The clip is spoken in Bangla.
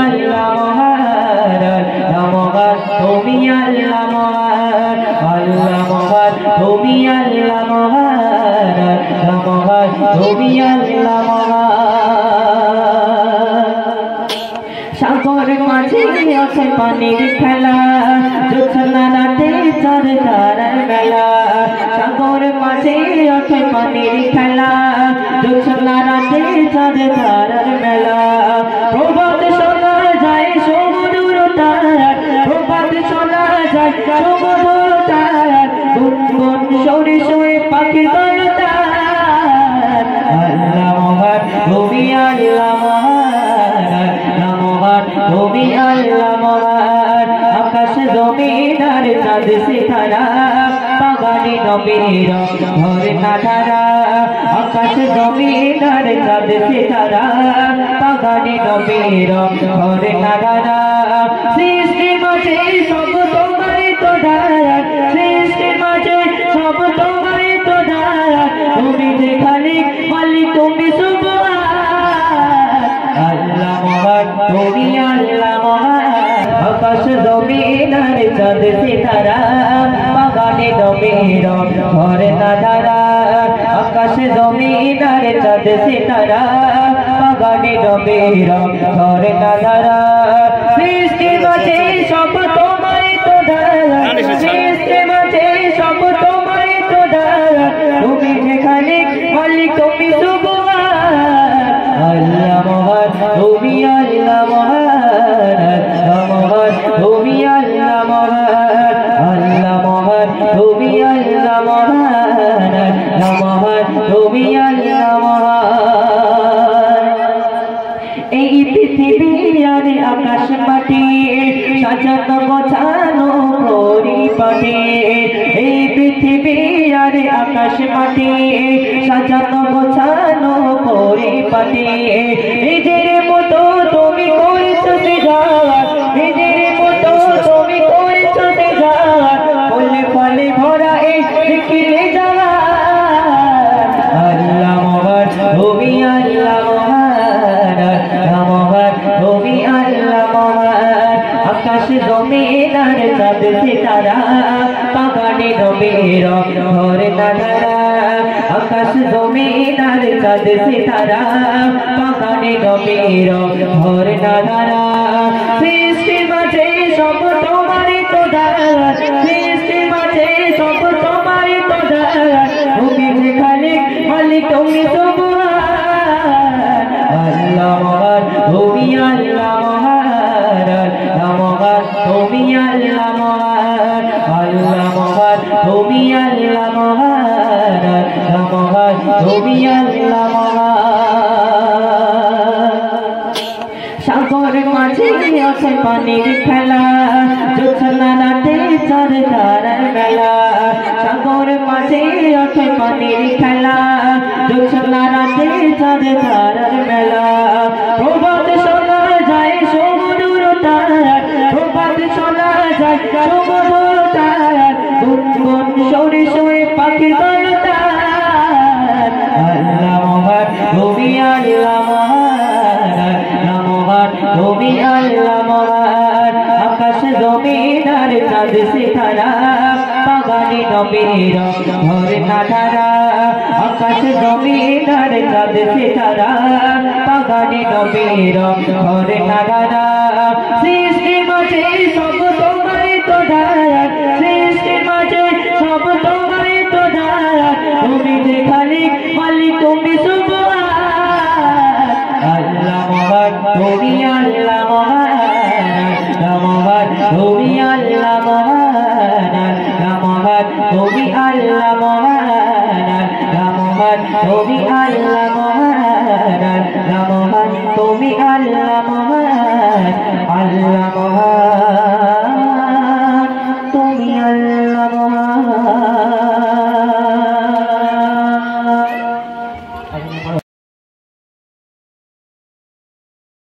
আল্লাহ মহান, আল্লাহ মহান তুমি আল্লাহ মহান, আল্লাহ মহান তুমি আল্লাহ মহান, আল্লাহ মহান তুমি আল্লাহ মহান। সাগর মাঝে আছে পানির খেলা, জোছনা রাতে চাঁদ তারার মেলা। সাগর মাঝে আছে পানির খেলা, জোছনা রাতে চাঁদ তারার মেলা। প্রভাত শোনা যায় সমুদ্র তার, প্রভাত শোনা যায় সমুদ্র তার, গুনগুন সরে সরে পাখি দল তার। আল্লাহ মহান তুমি আল্লাহ মহান, আল্লাহ মহান তুমি আল্লাহ মহান। আকাশ জমিন আর চাঁদ সিতারা, বাগানে নবীর ঘর নাধারা। আকাশ জমিন আর চাঁদ সিতারা, বাগানে নবীর ঘর নাধারা। সৃষ্টি মাঝে সব তোমারই তো ধারা, সৃষ্টি মাঝে সব তোমারই তো ধারা। তুমি যে খালিক মালিক তুমি সুবহান, আল্লাহ মহান তুমি আল্লাহ মহান। আকাশ জমিন আর চাঁদ সিতারা, বাগানে নবীর ঘর নাধারা। আকাশ জমিন আর চাঁদ সিতারা, বাগানে নবীর ঘর নাধারা। সৃষ্টি মাঝে সব তোমারই তো ধারা, সৃষ্টি মাঝে সব তোমারই তো ধারা। তুমি যে খালিক মালিক তুমি সুবহান, আল্লাহ মহান তুমি আল্লাহ মহান, আল্লাহ মহান তুমি আল্লাহ মহান, আল্লাহ মহান তুমি আল্লাহ মহান, আল্লাহ মহান তুমি আল্লাহ মহান। এই পৃথিবী আর আকাশ মাটি সাজানো গোছানো পরিপাটি, এই পৃথিবী আর আকাশ মাটি সাজানো গোছানো পরিপাটি। নিজের মতো তুমি করেছো সৃজন, নিজের মতো তুমি করেছো সৃজন। ফুলে ফলে ভরা এই পৃথিবী জাহান, আল্লাহ মহান তুমি আল্লাহ মহান, আল্লাহ মহান তুমি আল্লাহ মহান। আকাশ জমিন আর চাঁদ সিতারা, বাগানে নবীর ঘর নাধারা। আকাশ জমিন আর চাঁদ সিতারা, বাগানে নবীর ঘর নাধারা। সৃষ্টি মাঝে সব তোমারই তো ধারা, সৃষ্টি মাঝে সব তোমারই তো ধারা। তুমি যে খালিক মালিক তুমি সুবহান, আল্লাহ মহান তুমি আল্লাহ মহান, আল্লাহ মহান তুমি আল্লাহ মহান, আল্লাহ মহান তুমি আল্লাহ মহান, আল্লাহ মহান তুমি আল্লাহ মহান। সাগর মাঝে আছে পানির খেলা, জোছনা রাতে চাঁদ তারার মেলা। সাগর মাঝে আছে পানির খেলা, জোছনা রাতে চাঁদ তারার মেলা। প্রভাত শোনা যায় সমুদ্র তার, প্রভাত শোনা যায় সমুদ্র তার, গুনগুন সরে সরে পাখি দল তার। আল্লাহ মহান তুমি আল্লাহ মহান, আল্লাহ মহান তুমি আল্লাহ মহান। আকাশ জমিন আর চাঁদ সিতারা, বাগানে নবীর ঘর নাধারা। আকাশ জমিন আর চাঁদ সিতারা, বাগানে নবীর ঘর নাধারা। সৃষ্টি মাঝে সব তোমারই তো ধারা, সৃষ্টি মাঝে সব তোমারই তো ধারা। তুমি যে খালিক মালিক তুমি সুবহান, আল্লাহ মহান তুমি আল্লাহ মহান, আল্লাহ মহান তুমি আল্লাহ মহান, আল্লাহ মহান তুমি আল্লাহ মহান, আল্লাহ মহান তুমি আল্লাহ মহান, আল্লাহ মহান তুমি আল্লাহ মহান, আল্লাহ মহান।